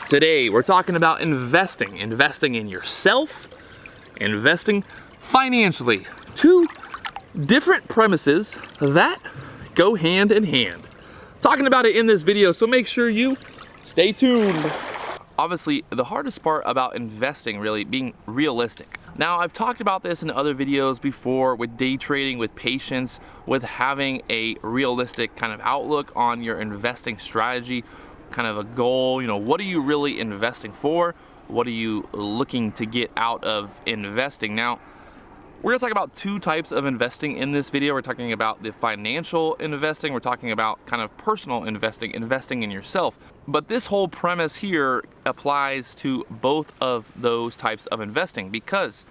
Today we're talking about investing in yourself, investing financially. Two different premises that go hand in hand. Talking about it in this video, so make sure you stay tuned. Obviously, the hardest part about investing really being realistic. Now, I've talked about this in other videos before with day trading, with patience, with having a realistic kind of outlook on your investing strategy, kind of a goal. You know, what are you really investing for? What are you looking to get out of investing? Now, we're gonna talk about two types of investing in this video. We're talking about the financial investing. We're talking about kind of personal investing, investing in yourself. But this whole premise here applies to both of those types of investing, because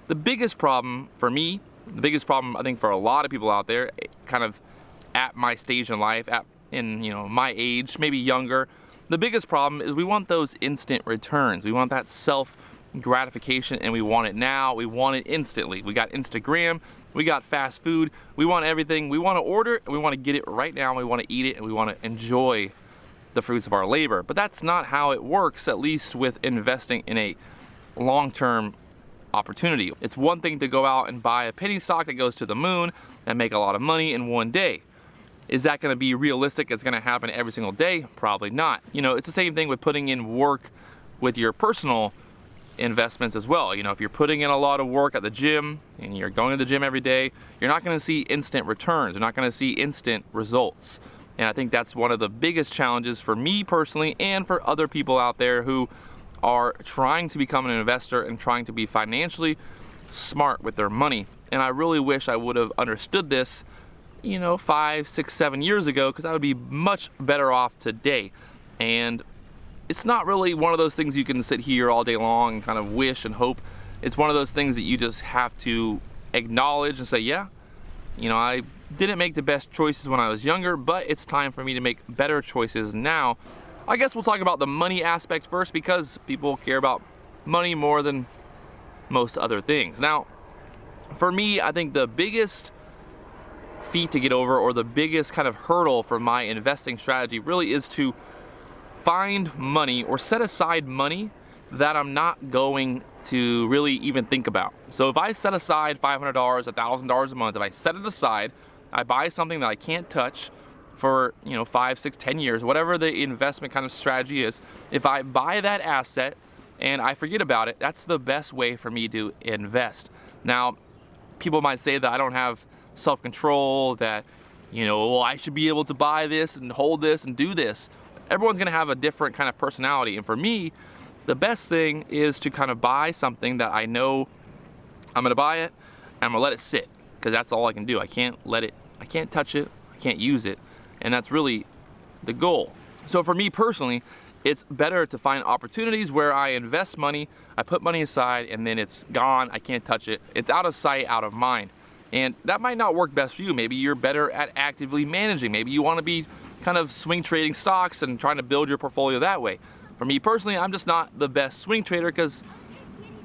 the biggest problem for me, the biggest problem I think for a lot of people out there, kind of at my stage in life, in my age, maybe younger, the biggest problem is we want those instant returns. We want that self gratification, and we want it now. We want it instantly. We got Instagram, we got fast food, we want everything. We want to order it, and we want to get it right now. We want to eat it, and we want to enjoy the fruits of our labor. But that's not how it works, at least with investing in a long-term opportunity. It's one thing to go out and buy a penny stock that goes to the moon and make a lot of money in one day. Is that going to be realistic? It's going to happen every single day? Probably not. It's the same thing with putting in work with your personal investments as well. If you're putting in a lot of work at the gym and you're going to the gym every day, you're not going to see instant returns. You're not going to see instant results. And I think that's one of the biggest challenges for me personally, and for other people out there who are trying to become an investor and trying to be financially smart with their money. And I really wish I would have understood this 5, 6, 7 years ago, because I would be much better off today. And it's not really one of those things you can sit here all day long and kind of wish and hope. It's one of those things that you just have to acknowledge and say, yeah, I didn't make the best choices when I was younger, but it's time for me to make better choices now. I guess we'll talk about the money aspect first, because people care about money more than most other things. Now, for me, I think the biggest feat to get over, or the biggest kind of hurdle for my investing strategy, really is to find money or set aside money that I'm not going to really even think about. So if I set aside $500, $1,000 a month, if I set it aside, I buy something that I can't touch for 5, 6, 10 years, whatever the investment kind of strategy is. If I buy that asset and I forget about it, that's the best way for me to invest. Now, people might say that I don't have self-control, that I should be able to buy this and hold this and do this. Everyone's gonna have a different kind of personality, and for me, the best thing is to kind of buy something that I know I'm gonna buy it and I'm gonna let it sit, because that's all I can do. I can't touch it, I can't use it, and that's really the goal. So for me personally, it's better to find opportunities where I invest money, I put money aside, and then it's gone, I can't touch it. It's out of sight, out of mind. And that might not work best for you. Maybe you're better at actively managing. Maybe you want to be kind of swing trading stocks and trying to build your portfolio that way. For me personally, I'm just not the best swing trader, because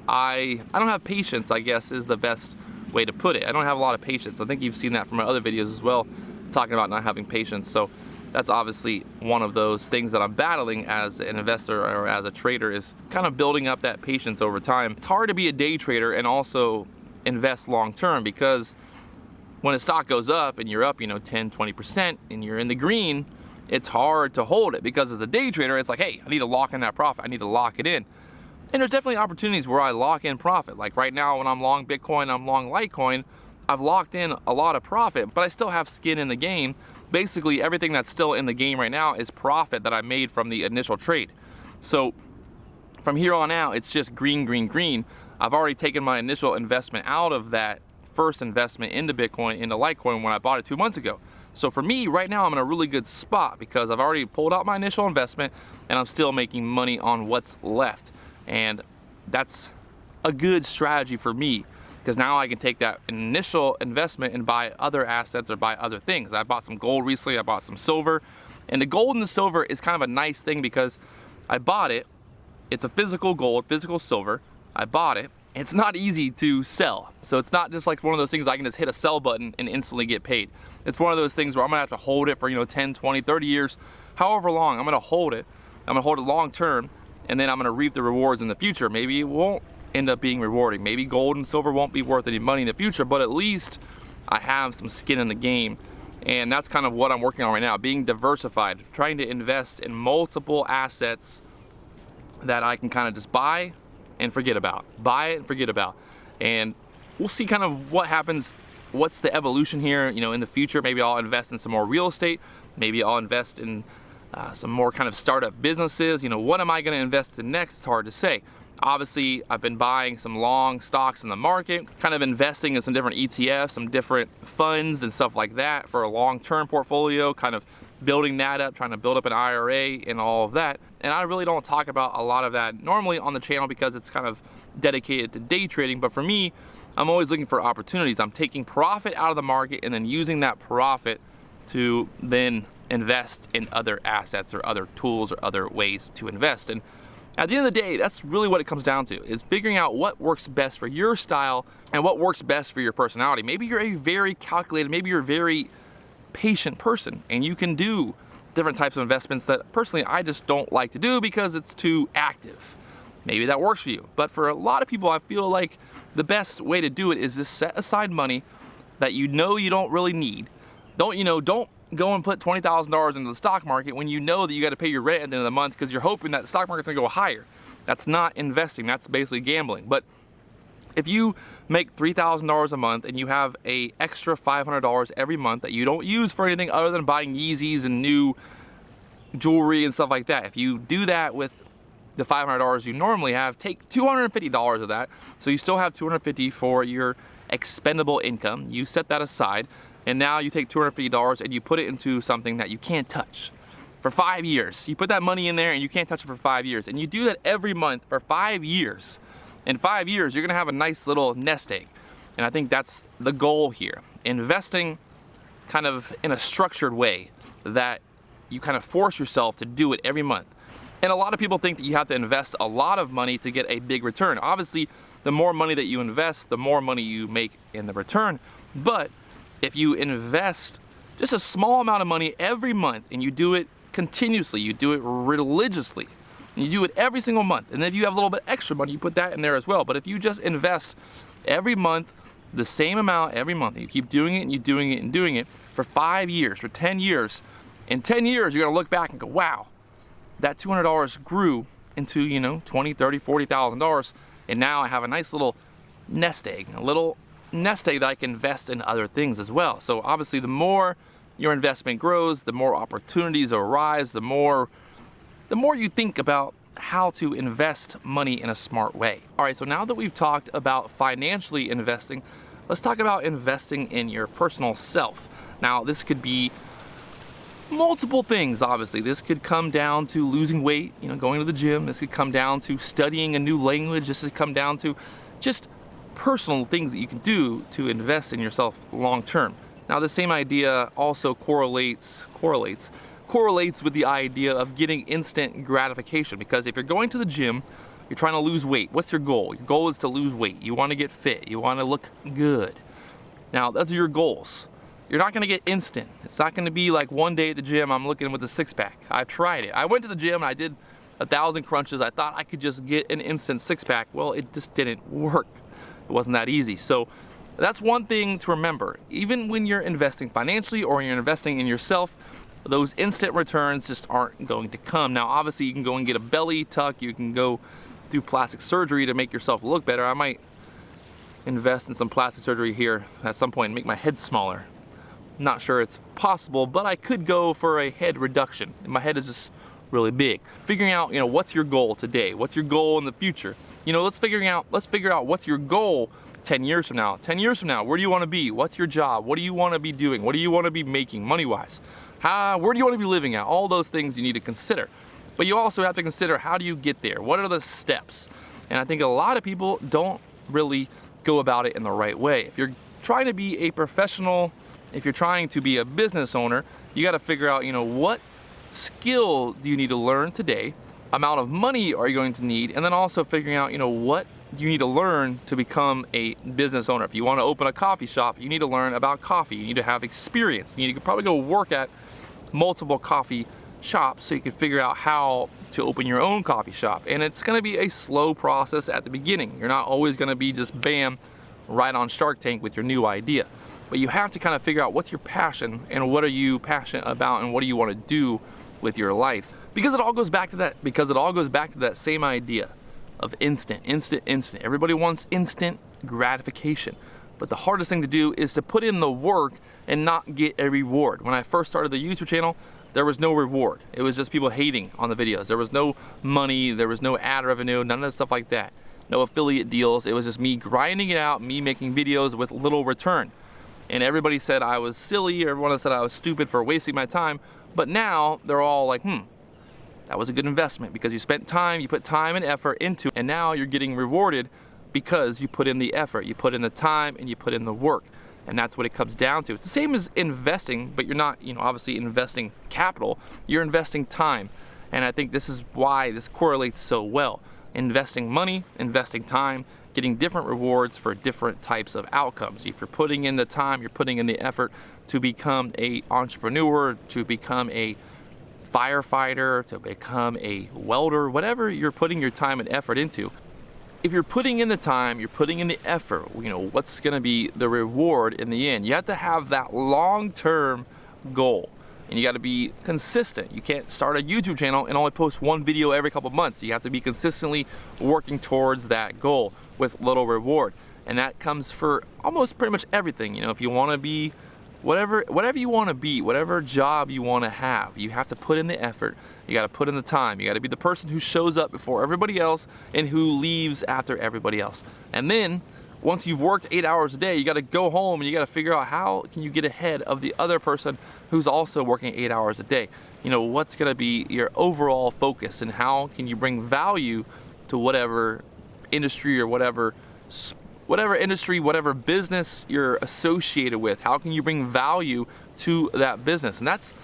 I don't have patience, I guess, is the best way to put it. I don't have a lot of patience. I think you've seen that from my other videos as well, talking about not having patience. So that's obviously one of those things that I'm battling as an investor or as a trader, is kind of building up that patience over time. It's hard to be a day trader and also invest long term, because when a stock goes up and you're up 10, 20% and you're in the green, it's hard to hold it, because as a day trader, it's like, hey, I need to lock in that profit, I need to lock it in. And there's definitely opportunities where I lock in profit. Like right now, when I'm long Bitcoin, I'm long Litecoin, I've locked in a lot of profit, but I still have skin in the game. Basically, everything that's still in the game right now is profit that I made from the initial trade. So from here on out, it's just green, green, green. I've already taken my initial investment out of that first investment into Bitcoin, into Litecoin, when I bought it 2 months ago. So for me, right now, I'm in a really good spot, because I've already pulled out my initial investment and I'm still making money on what's left. And that's a good strategy for me, because now I can take that initial investment and buy other assets or buy other things. I bought some gold recently, I bought some silver. And the gold and the silver is kind of a nice thing, because I bought it, it's a physical gold, physical silver, I bought it, and it's not easy to sell. So it's not just like one of those things I can just hit a sell button and instantly get paid. It's one of those things where I'm gonna have to hold it for 10, 20, 30 years, however long. I'm gonna hold it long term, and then I'm gonna reap the rewards in the future. Maybe it won't end up being rewarding. Maybe gold and silver won't be worth any money in the future, but at least I have some skin in the game. And that's kind of what I'm working on right now, being diversified, trying to invest in multiple assets that I can kind of just buy and forget about. Buy it and forget about. And we'll see kind of what happens, what's the evolution here, you know, in the future. Maybe I'll invest in some more real estate. Maybe I'll invest in some more kind of startup businesses. You know, what am I gonna invest in next? It's hard to say. Obviously, I've been buying some long stocks in the market, kind of investing in some different ETFs, some different funds and stuff like that for a long-term portfolio, kind of building that up, trying to build up an IRA and all of that. And I really don't talk about a lot of that normally on the channel because it's kind of dedicated to day trading. But for me, I'm always looking for opportunities. I'm taking profit out of the market and then using that profit to then invest in other assets or other tools or other ways to invest. And at the end of the day, that's really what it comes down to, is figuring out what works best for your style and what works best for your personality. Maybe you're a very calculated, maybe you're a very patient person and you can do different types of investments that personally I just don't like to do because it's too active. Maybe that works for you. But for a lot of people, I feel like the best way to do it is to set aside money that you know you don't really need. Don't go and put $20,000 into the stock market when you know that you got to pay your rent at the end of the month because you're hoping that the stock market's gonna go higher. That's not investing, that's basically gambling. But if you make $3,000 a month and you have a extra $500 every month that you don't use for anything other than buying Yeezys and new jewelry and stuff like that, if you do that with the $500 you normally have, take $250 of that, so you still have $250 for your expendable income. You set that aside, and now you take $250 and you put it into something that you can't touch for 5 years. You put that money in there and you can't touch it for 5 years, and you do that every month for 5 years. In 5 years, you're gonna have a nice little nest egg. And I think that's the goal here. Investing kind of in a structured way that you kind of force yourself to do it every month. And a lot of people think that you have to invest a lot of money to get a big return. Obviously, the more money that you invest, the more money you make in the return. But if you invest just a small amount of money every month and you do it continuously, you do it religiously, and you do it every single month, and if you have a little bit extra money, you put that in there as well. But if you just invest every month the same amount every month, and you keep doing it and you're doing it and doing it for 5 years, for 10 years, in 10 years you're gonna look back and go, wow, that $200 grew into, you know, $20, $30, $40,000, and now I have a nice little nest egg, a little nest egg that I can invest in other things as well. So obviously the more your investment grows, the more opportunities arise, the more you think about how to invest money in a smart way. All right, so now that we've talked about financially investing, let's talk about investing in your personal self. Now, this could be multiple things, obviously. This could come down to losing weight, you know, going to the gym. This could come down to studying a new language. This could come down to just personal things that you can do to invest in yourself long term. Now, the same idea also correlates with the idea of getting instant gratification, because if you're going to the gym, you're trying to lose weight. What's your goal? Your goal is to lose weight. You want to get fit. You want to look good. Now, those are your goals. You're not going to get instant. It's not going to be like one day at the gym, I'm looking with a six-pack. I've tried it. I went to the gym and I did 1,000 crunches. I thought I could just get an instant six-pack. Well, it just didn't work. It wasn't that easy. So that's one thing to remember. Even when you're investing financially or you're investing in yourself, those instant returns just aren't going to come. Now, obviously, you can go and get a belly tuck. You can go do plastic surgery to make yourself look better. I might invest in some plastic surgery here at some point and make my head smaller. Not sure it's possible, but I could go for a head reduction. My head is just really big. Figuring out, you know, what's your goal today? What's your goal in the future? You know, let's figure out what's your goal 10 years from now. 10 years from now, where do you want to be? What's your job? What do you want to be doing? What do you want to be making money-wise? Where do you want to be living at? All those things you need to consider. But you also have to consider, how do you get there? What are the steps? And I think a lot of people don't really go about it in the right way. If you're trying to be a professional, if you're trying to be a business owner, you got to figure out, you know, what skill do you need to learn today? Amount of money are you going to need? And then also figuring out, you know, what you need to learn to become a business owner. If you want to open a coffee shop, you need to learn about coffee. You need to have experience. You need to probably go work at multiple coffee shops so you can figure out how to open your own coffee shop. And it's going to be a slow process at the beginning. You're not always going to be just bam, right on Shark Tank with your new idea. But you have to kind of figure out what's your passion and what are you passionate about and what do you want to do with your life. Because it all goes back to that same idea of instant. Everybody wants instant gratification. But the hardest thing to do is to put in the work and not get a reward. When I first started the YouTube channel, there was no reward. It was just people hating on the videos. There was no money, there was no ad revenue, none of that stuff like that. No affiliate deals. It was just me grinding it out, me making videos with little return. And everybody said I was silly, everyone said I was stupid for wasting my time. But now they're all like, that was a good investment because you spent time, you put time and effort into it, and now you're getting rewarded because you put in the effort, you put in the time, and you put in the work. And that's what it comes down to. It's the same as investing, but you're not, obviously investing capital, you're investing time. And I think this is why this correlates so well. Investing money, investing time, getting different rewards for different types of outcomes. If you're putting in the time, you're putting in the effort to become an entrepreneur, to become a firefighter, to become a welder, whatever you're putting your time and effort into. If you're putting in the time, you're putting in the effort, what's gonna be the reward in the end? You have to have that long-term goal. And you gotta be consistent. You can't start a YouTube channel and only post one video every couple months. You have to be consistently working towards that goal with little reward. And that comes for almost pretty much everything. If you wanna be whatever you wanna be, whatever job you wanna have, you have to put in the effort. You gotta put in the time. You gotta be the person who shows up before everybody else and who leaves after everybody else. And then, once you've worked 8 hours a day, you gotta go home and you gotta figure out how can you get ahead of the other person who's also working 8 hours a day. What's gonna be your overall focus and how can you bring value to whatever industry or whatever industry, whatever business you're associated with. How can you bring value to that business? And that's,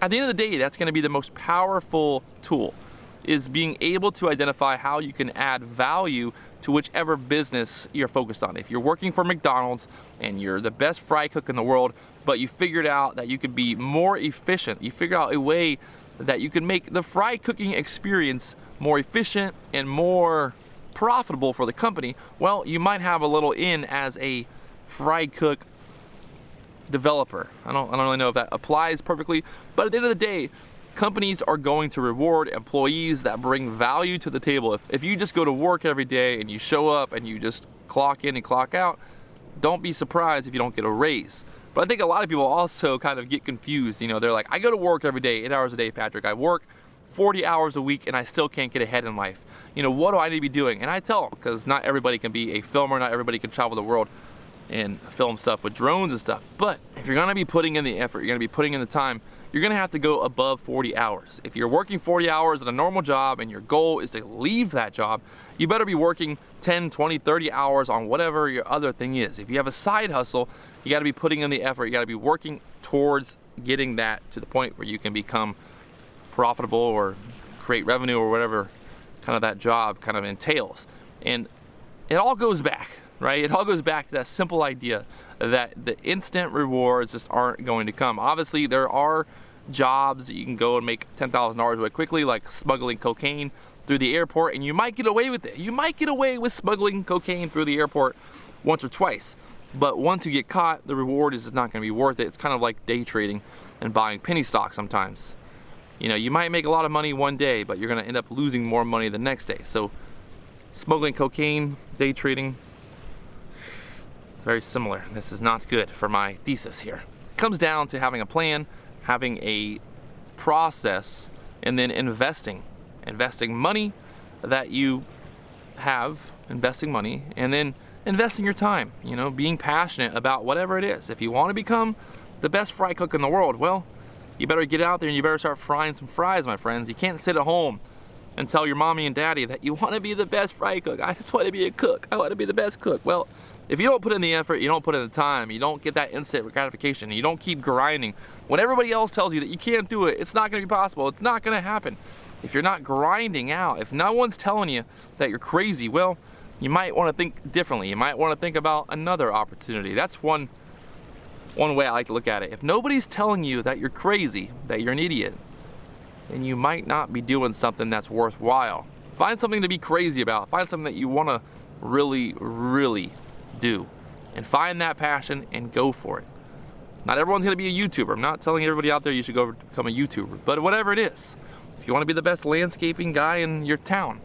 at the end of the day, that's gonna be the most powerful tool, is being able to identify how you can add value to whichever business you're focused on. If you're working for McDonald's and you're the best fry cook in the world, but you figured out that you could be more efficient, you figure out a way that you can make the fry cooking experience more efficient and more profitable for the company, well, you might have a little in as a fry cook developer. I don't really know if that applies perfectly, but at the end of the day, companies are going to reward employees that bring value to the table. If you just go to work every day and you show up and you just clock in and clock out, don't be surprised if you don't get a raise. But I think a lot of people also kind of get confused. They're like, I go to work every day, 8 hours a day, Patrick. I work 40 hours a week and I still can't get ahead in life. What do I need to be doing? And I tell them, because not everybody can be a filmer, not everybody can travel the world and film stuff with drones and stuff. But if you're gonna be putting in the effort, you're gonna be putting in the time, you're gonna have to go above 40 hours. If you're working 40 hours at a normal job and your goal is to leave that job, you better be working 10, 20, 30 hours on whatever your other thing is. If you have a side hustle, you gotta be putting in the effort, you gotta be working towards getting that to the point where you can become profitable or create revenue or whatever kind of that job kind of entails. And it all goes back, right? It all goes back to that simple idea that the instant rewards just aren't going to come. Obviously, there are jobs that you can go and make $10,000 really quickly, like smuggling cocaine through the airport, and you might get away with it. You might get away with smuggling cocaine through the airport once or twice. But once you get caught, the reward is just not going to be worth it. It's kind of like day trading and buying penny stock sometimes. You might make a lot of money one day, but you're going to end up losing more money the next day. So smuggling cocaine, day trading, it's very similar. This is not good for my thesis here. It comes down to having a plan, having a process, and then investing money that you have, investing money, and then investing your time, being passionate about whatever it is. If you want to become the best fry cook in the world, well, you better get out there and you better start frying some fries, my friends. You can't sit at home and tell your mommy and daddy that you want to be the best fry cook. I just want to be a cook. I want to be the best cook. Well, if you don't put in the effort, you don't put in the time, you don't get that instant gratification, you don't keep grinding, when everybody else tells you that you can't do it, it's not going to be possible, it's not going to happen. If you're not grinding out, if no one's telling you that you're crazy, well, you might want to think differently. You might want to think about another opportunity. That's one way I like to look at it. If nobody's telling you that you're crazy, that you're an idiot, then you might not be doing something that's worthwhile. Find something to be crazy about. Find something that you want to really, really do. And find that passion and go for it. Not everyone's going to be a YouTuber. I'm not telling everybody out there you should go become a YouTuber. But whatever it is, if you want to be the best landscaping guy in your town,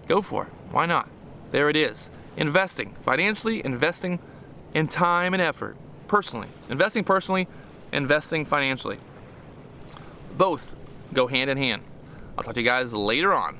go for it. Why not? There it is. Investing. Financially, investing in time and effort. Personally. Investing personally, investing financially. Both go hand in hand. I'll talk to you guys later on.